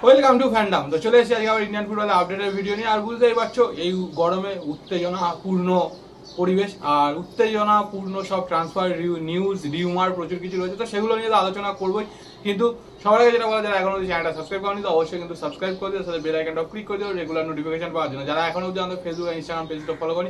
Welcome to fandom. তো চলে এসেছি আজকে আবার ইন্ডিয়ান ফুটবলের আপডেটের ভিডিও নিয়ে। আর বুঝতেই পারছো এই গরমে উত্তেজনাপূর্ণ পরিবেশ আর উত্তেজনাপূর্ণ সব ট্রান্সফার নিউজ রিউমার প্রচুর কিছু রয়েছে, তো সেগুলো নিয়ে তো আলোচনা করবোই। কিন্তু সবার আগে যেটা বলা, যারা এখনো চ্যানেলটা সাবস্ক্রাইব করেনি তো অবশ্যই কিন্তু সাবস্ক্রাইব করে দিও, সাথে বেল আইকনটা ক্লিক করে দিও রেগুলার নোটিফিকেশন পাওয়ার জন্য। যারা এখনো অবধি আমাদের ফেসবুক আর ইনস্টাগ্রাম পেজটা ফলো করি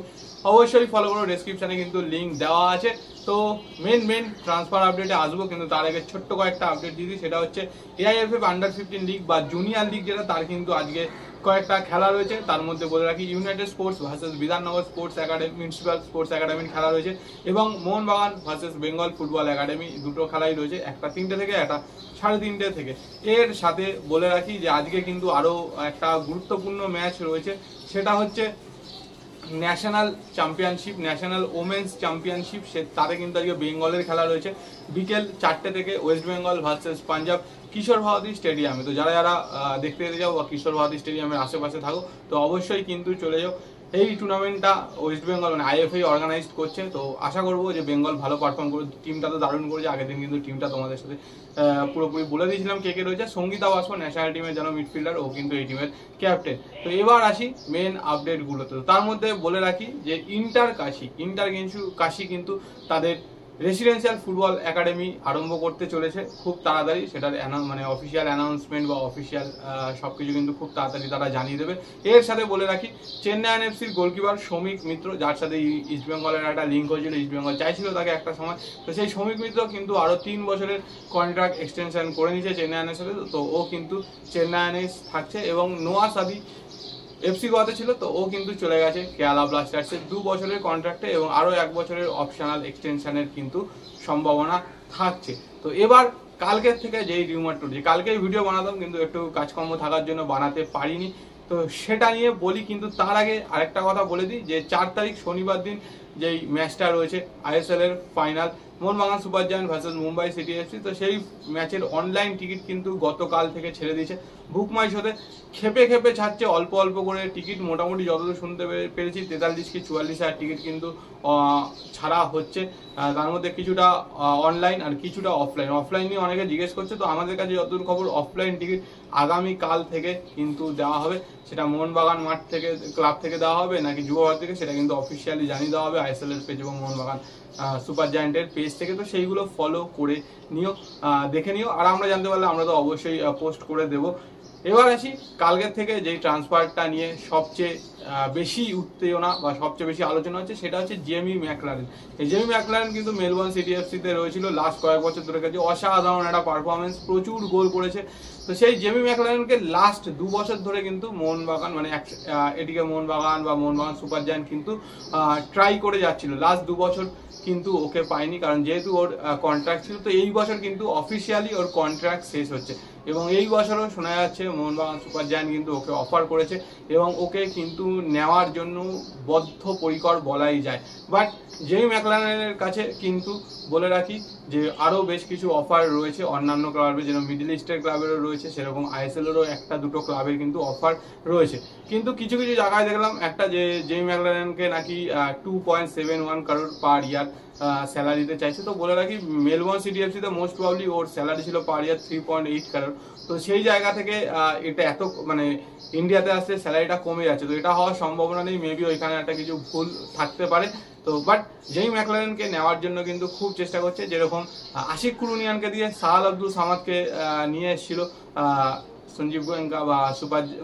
অবশ্যই ফলো করো, ডেসক্রিপশনে কিন্তু লিঙ্ক দেওয়া আছে। তো মেন ট্রান্সফার আপডেটে আসবো, কিন্তু তার আগে ছোট্ট কয়েকটা আপডেট দিয়ে দিই। সেটা হচ্ছে AIFF আন্ডার-15 লিগ বা জুনিয়র লিগ যেটা, তার কিন্তু আজকে কয়েকটা খেলা রয়েছে। তার মধ্যে বলে রাখি United sports versus Bidhannagar sports academy municipal sports একাডেমির খেলা রয়েছে, এবং Mohun Bagan versus Bengal football academy দুটো খেলাই রয়েছে, একটা 3টে থেকে একটা 3:30 থেকে। এর সাথে বলে রাখি যে আজকে কিন্তু আরো একটা গুরুত্বপূর্ণ ম্যাচ রয়েছে, সেটা হচ্ছে national championship, national women's championship. তাতে কিন্তু আজকে বেঙ্গলের খেলা রয়েছে বিকেল 4টে থেকে, ওয়েস্ট বেঙ্গল ভার্সেস পাঞ্জাব কিশোর ভারতী স্টেডিয়ামে। তো যারা যারা দেখতে যাও বা কিশোর ভারতী স্টেডিয়ামের আশেপাশে থাকো তো অবশ্যই কিন্তু চলে যাও। এই টুর্নামেন্টটা ওয়েস্ট বেঙ্গল মানে IFA অর্গানাইজ করছে, তো আশা করবো যে বেঙ্গল ভালো পারফর্ম করবে। টিমটা তো দারুণ করেছে, আগের দিন কিন্তু টিমটা তোমাদের সাথে পুরোপুরি বলে দিয়েছিলাম কে কে রয়েছে। সঙ্গীতা বাস্প ন্যাশনাল টিমের যেন মিডফিল্ডার, ও কিন্তু এই টিমের ক্যাপ্টেন। তো এবার আসি মেন আপডেটগুলোতে। তার মধ্যে বলে রাখি যে ইন্টার কাশি কিন্তু তাদের রেসিডেন্সিয়াল ফুটবল একাডেমি আরম্ভ করতে চলেছে খুব তাড়াতাড়ি। সেটার মানে অফিসিয়াল অ্যানাউন্সমেন্ট বা অফিসিয়াল সবকিছু কিন্তু খুব তাড়াতাড়ি তারা জানিয়ে দেবে। এর সাথে বলে রাখি চেন্নাই এফসির গোলকিপার শ্রমিক মিত্র, যার সাথে ইস্ট বেঙ্গলের একটা লিঙ্ক হয়েছিল, ইস্ট বেঙ্গল চাইছিল তাকে একটা সময়, তো সেই শ্রমিক মিত্র কিন্তু আরো 3 বছরের কন্ট্রাক্ট এক্সটেনশন করে নিয়েছে চেন্নাইয়ের সাথে। তো ও কিন্তু চেন্নাই থাকছে, এবং নোয়া সাদি FC গোয়াতে ছিল, তো ও কিন্তু চলে গেছে কেরালা ব্লাস্টার্সের 2 বছরের কন্ট্রাক্টে, এবং আরো 1 বছরের অপশনাল এক্সটেনশনের কিন্তু সম্ভাবনা থাকছে। তো এবার কালকের থেকে যেই রিউমার টুলছে, কালকে ভিডিও বানাতাম কিন্তু একটু কাজকর্ম থাকার জন্য বানাতে পারিনি, তো সেটা নিয়ে বলি। কিন্তু তার আগে আরেকটা কথা বলে দিই যে 4 তারিখ শনিবার দিন যেই ম্যাচটা রয়েছে ISL এর final, Mohun Bagan super giant versus Mumbai city FC, তো সেই ম্যাচের অনলাইন টিকিট কিন্তু গতকাল থেকে ছেড়ে দিয়েছে বুক মাই শোতে। খেপে ছাড়ছে অল্প করে টিকিট, মোটামুটি যতদূর শুনতে পেরেছি 43 কি 44 হাজার টিকিট কিন্তু ছাড়া হচ্ছে। তার মধ্যে কিছুটা অনলাইন আর কিছুটা অফলাইন নিয়ে অনেকে জিজ্ঞেস করছে। তো আমাদের কাছে যতদূর খবর অফলাইন টিকিট আগামীকাল থেকে কিন্তু দেওয়া হবে। সেটা মোহনবাগান মাঠ থেকে ক্লাব থেকে দেওয়া হবে নাকি যুবভারতী থেকে, সেটা কিন্তু অফিসিয়ালি জানিয়ে দেওয়া হবে ISL এর পেজ এবং মোহনবাগান সুপার জায়ান্টের পেজ থেকে। তো সেইগুলো ফলো করে নিও, দেখে নিও। আর আমরা জানতে পারলে আমরা তো অবশ্যই পোস্ট করে দেবো। এবার আসি কালকের থেকে যেই ট্রান্সফারটা নিয়ে সবচেয়ে বেশি উত্তেজনা বা সবচেয়ে বেশি আলোচনা হচ্ছে, সেটা হচ্ছে জেমি ম্যাকলারেন। এই জেমি ম্যাকলারেন কিন্তু মেলবোর্ন সিটি FC-তে রয়েছিল লাস্ট কয়েক বছর ধরে, কাছে অসাধারণ একটা পারফরমেন্স, প্রচুর গোল করেছে। তো সেই জেমি ম্যাকলারেনকে লাস্ট 2 বছর ধরে কিন্তু মোহনবাগান মানে এদিকে মোহনবাগান বা মোহনবাগান সুপার জায়ান্ট কিন্তু ট্রাই করে যাচ্ছিল লাস্ট 2 বছর, কিন্তু ওকে পায়নি, কারণ যেহেতু ওর কন্ট্রাক্ট ছিল। তো এই বছর কিন্তু অফিসিয়ালি ওর কন্ট্রাক্ট শেষ হচ্ছে, এবং এই বছরও শোনা যাচ্ছে মোহনবাগান সুপার জায়ান্ট কিন্তু ওকে অফার করেছে, এবং ওকে কিন্তু নেওয়ার জন্য বদ্ধপরিকর বলাই যায়। বাট জেমি ম্যাকলারেনের কাছে কিন্তু বলে রাখি যে আরও বেশ কিছু অফার রয়েছে অন্যান্য ক্লাবের, যেরকম মিডল ইস্টের ক্লাবেরও রয়েছে, সেরকম ISL-এরও 1-2 ক্লাবের কিন্তু অফার রয়েছে। কিন্তু কিছু জায়গায় দেখলাম একটা যে জেমি ম্যাকলারেনকে নাকি 2.71 করোড় পার ইয়ার স্যালারি দিতে চাইছে। তো বলে রাখি মেলবোর্ন সিটি FC-তে মোস্ট প্রবাবলি ওর স্যালারি ছিল পার ইয়ার 3.8 করোড়। তো সেই জায়গা থেকে এটা এত মানে ইন্ডিয়াতে আসতে স্যালারিটা কমে যাচ্ছে, তো এটা হওয়ার সম্ভাবনা নেই। মেবি ওইখানে একটা কিছু ভুল থাকতে পারে। তো বাট জেমি ম্যাকলারেনকে নেওয়ার জন্য কিন্তু খুব চেষ্টা করছে, যেরকম আশিক কুরুনিয়ানকে দিয়ে সাহাল আব্দুল সামাদকে নিয়ে এসেছিল সঞ্জীব গোয়েঙ্কা বা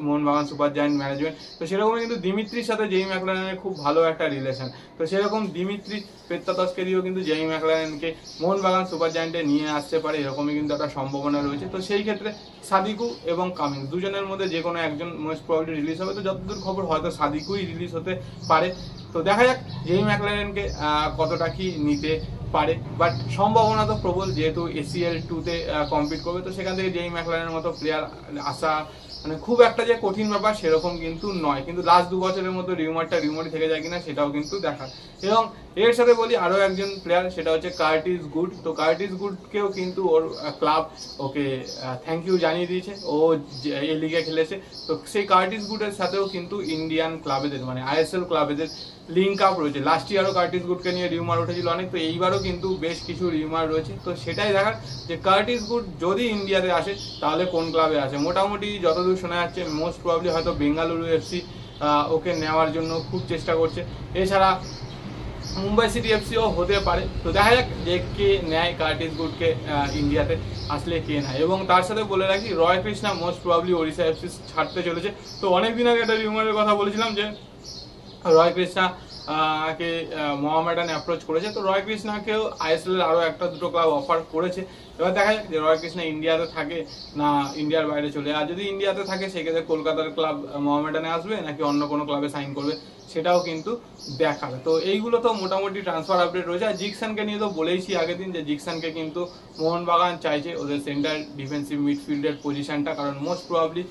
মোহনবাগান সুপার জায়ান্ট ম্যানেজমেন্ট। তো সেরকমই কিন্তু দিমিত্রির সাথে জেমি ম্যাকলারেনের খুব ভালো একটা রিলেশন। তো সেরকম দিমিত্রি পেত্তাতসকে দিয়েও কিন্তু জেমি ম্যাকলারেনকে মোহনবাগান সুপার জায়ান্টে নিয়ে আসতে পারে, এরকমই কিন্তু একটা সম্ভাবনা রয়েছে। তো সেই ক্ষেত্রে সাদিকু এবং কামিন্স দুজনের মধ্যে যে কোনো একজন মোস্ট প্রবাবলি রিলিজ হবে। তো যতদূর খবর হয়তো সাদিকুই রিলিজ হতে পারে। তো দেখা যাক জেমি ম্যাকলারেনকে কতটা কি নিতে পারে, বাট সম্ভাবনা তো প্রবল, যেহেতু ACL 2-তে কম্পিট করবে। তো সেখান থেকে জেমি ম্যাকলারেনের মতো প্লেয়ার আসা মানে খুব একটা যে কঠিন ব্যাপার সেরকম কিন্তু নয়। কিন্তু লাস্ট 2 বছরের মতো রিউমারই থেকে যায় কিনা সেটাও কিন্তু দেখার। এবং এর সাথে বলি আরো একজন প্লেয়ার, সেটা হচ্ছে কার্টিস গুড। তো কার্টিস গুডকেও কিন্তু ওর ক্লাব ওকে থ্যাংক ইউ জানিয়ে দিয়েছে, ও এই লিগে খেলেছে। তো সেই কার্টিস গুডের সাথেও কিন্তু ইন্ডিয়ান ক্লাবেদের মানে আইএসএল ক্লাবেদের লিঙ্ক আপ রয়েছে। লাস্ট ইয়ারও কার্টিস গুডকে নিয়ে রিউমার উঠেছিল অনেক, তো এইবারও কিন্তু বেশ কিছু রিউমার রয়েছে। তো সেটাই দেখার যে কার্টিস গুড যদি ইন্ডিয়াতে আসে তাহলে কোন ক্লাবে আসে। মোটামুটি যতদূর শোনা যাচ্ছে মোস্ট প্রবাবলি হয়তো বেঙ্গালুরু এফসি ওকে নেওয়ার জন্য খুব চেষ্টা করছে। এছাড়া মুম্বাই সিটি এফসিও হতে পারে। তো দেখা যাক যে কে নেয় কার্টিস গুডকে ইন্ডিয়াতে আসলে কে নেয়। এবং তার সাথে বলে রাখি Roy Krishna most probably Odisha FC ছাড়তে চলেছে। তো অনেকদিন আগে একটা রিউমারের কথা বলেছিলাম যে রয় কৃষ্ণা কে মোহামেডান অ্যাপ্রোচ করেছে। তো রয় কৃষ্ণাকেও আইএসএল এর আরো একটা দুটো ক্লাব অফার করেছে। এবার দেখা যাক যে রয় কৃষ্ণা ইন্ডিয়াতে থাকে না ইন্ডিয়ার বাইরে চলে। আর যদি ইন্ডিয়াতে থাকে সেক্ষেত্রে কলকাতার ক্লাব মোহামেডানে আসবে নাকি অন্য কোনো ক্লাবে সাইন করবে সেটাও কিন্তু দেখাবে। তো এইগুলো তো মোটামুটি ট্রান্সফার আপডেট রয়েছে। আর জিকসানকে নিয়ে তো বলেইছি আগের দিন যে জিকসানকে কিন্তু মোহনবাগান চাইছে ওদের সেন্টার ডিফেন্সিভ মিডফিল্ডের পজিশনটা, কারণ মোস্ট প্রবাবলি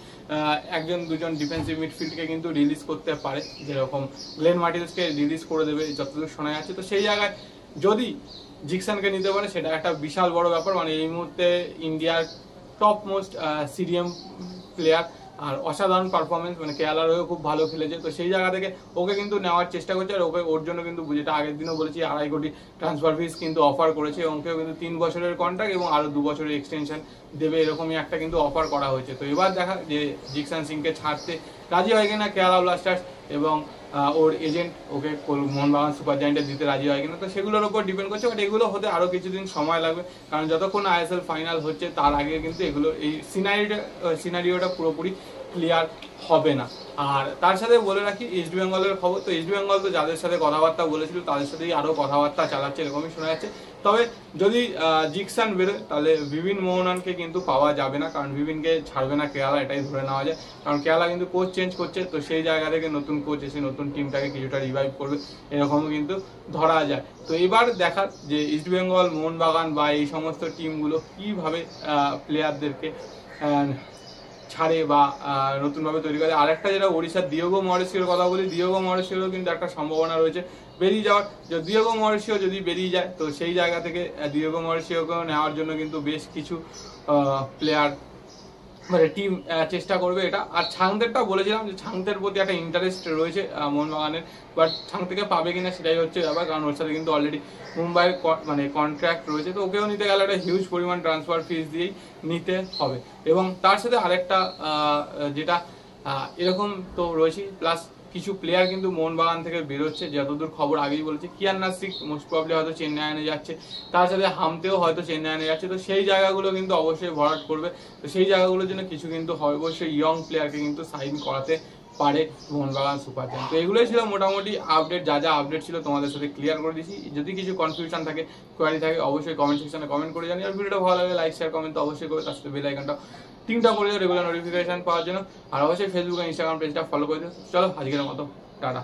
একজন দুজন ডিফেন্সিভ মিডফিল্ডকে কিন্তু রিলিজ করতে পারে, যেরকম গ্লেন মার্টিনেজকে রিলিজ করে দেবে যতদূর শোনা যাচ্ছে। তো সেই জায়গায় যদি জিকসানকে নিতে পারে সেটা একটা বিশাল বড় ব্যাপার। মানে এই মুহূর্তে ইন্ডিয়ার টপ মোস্ট সিডিএম প্লেয়ার আর অসাধারণ পারফরমেন্স, মানে কেরালার হয়েও খুব ভালো খেলেছে। তো সেই জায়গা থেকে ওকে কিন্তু নেওয়ার চেষ্টা করছে। আর ওর জন্য কিন্তু যেটা আগের দিনও বলেছি 2.5 কোটি ট্রান্সফার ফিস কিন্তু অফার করেছে এবং কেউ কিন্তু 3 বছরের কন্ট্রাক্ট এবং আরো 2 বছরের এক্সটেনশন দেবে, এরকমই একটা কিন্তু অফার করা হয়েছে। তো এবার দেখা যে জিকসান সিংকে ছাড়তে রাজি হয় কিনা কেরালা ব্লাস্টার্স এবং ওর এজেন্ট ওকে মোহনবাগান সুপার জায়ান্টে দিতে রাজি হয় কিনা। তো সেগুলোর উপর ডিপেন্ড করছে, বাট এগুলো হতে আরো কিছুদিন সময় লাগবে, কারণ যতক্ষণ আইএসএল ফাইনাল হচ্ছে তার আগে কিন্তু এগুলো এই সিনারিওটা পুরোপুরি ক্লিয়ার হবে না। আর তার সাথে বলে রাখি ইস্ট বেঙ্গলের খবর। তো ইস্ট বেঙ্গল তো যাদের সাথে কথাবার্তা বলেছিল তাদের সাথেই আরো কথাবার্তা চালাচ্ছে এরকমই শোনা যাচ্ছে। তবে যদি জিকসান বেরোয় তাহলে ভিভিন মোহনানকে কিন্তু পাওয়া যাবে না, কারণ ভিভিনকে ছাড়বে না কেরালা, এটাই ধরে নেওয়া যায়। কারণ কেরালা কিন্তু কোচ চেঞ্জ করছে, তো সেই জায়গা থেকে নতুন কোচ এসে নতুন টিমটাকে কিছুটা রিভাইভ করবে এরকমও কিন্তু ধরা যায়। তো এবার দেখার যে ইস্ট বেঙ্গল মোহনবাগান বা এই সমস্ত টিমগুলো কিভাবে প্লেয়ারদেরকে ছাড়ে বা নতুনভাবে তৈরি করে। আরেকটা যেটা ওড়িশার দিয়েগো মরিসিওর কথা বলি, দিয়েগো মরিসিওরও কিন্তু একটা সম্ভাবনা রয়েছে বেরিয়ে যাওয়ার। যে দিয়েগো মরিসিও যদি বেরিয়ে যায় তো সেই জায়গা থেকে দিয়েগো মরিসিওকে নেওয়ার জন্য কিন্তু বেশ কিছু প্লেয়ার মানে টিম চেষ্টা করবে এটা। আর ছাংদেরটা বলেছিলাম যে ছাংদের প্রতি একটা ইন্টারেস্ট রয়েছে মোহনবাগানের, বাট ছাং থেকে পাবে কিনা সেটাই হচ্ছে ব্যাপার, কারণ ওর সাথে কিন্তু অলরেডি মুম্বাইয়ের মানে কন্ট্রাক্ট রয়েছে। তো ওকেও নিতে গেলে একটা হিউজ পরিমাণ ট্রান্সফার ফিস দিয়েই নিতে হবে। এবং তার সাথে আরেকটা যেটা এরকম তো রয়েছে, প্লাস কিছু প্লেয়ার কিন্তু মোহনবাগান থেকে বেরোচ্ছে, যতদূর খবর আগেই বলেছে। কিয়ান নাসিক মোস্ট প্রবলি হয়তো চেন্নাইয়ে যাচ্ছে, তার সাথে হামতেও হয়তো চেন্নাইয়ে যাচ্ছে। তো সেই জায়গাগুলো কিন্তু অবশ্যই ভরাট করবে। তো সেই জায়গাগুলোর জন্য কিছু কিন্তু অবশ্যই ইয়ং প্লেয়ারকে কিন্তু সাইন করাতে পারে মোহনবাগান সুপার জায়ান্ট। তো এগুলোই ছিল মোটামুটি আপডেট, যা আপডেট ছিল তোমাদের সাথে ক্লিয়ার করে দিয়েছি। যদি কিছু কনফিউশন থাকে কোয়ারি থাকে অবশ্যই কমেন্ট সেকশনে কমেন্ট করে জানি। আর ভিডিওটা ভালো লাগে লাইক শেয়ার কমেন্ট তো অবশ্যই করবে, তার সাথে বেল আইকনটা টিংটা করে দিও রেগুলার নোটিফিকেশন পাওয়ার জন্য। আর অবশ্যই ফেসবুক আর ইনস্টাগ্রাম পেজটা ফলো করে দিও। চলো আজকের মতো টাটা।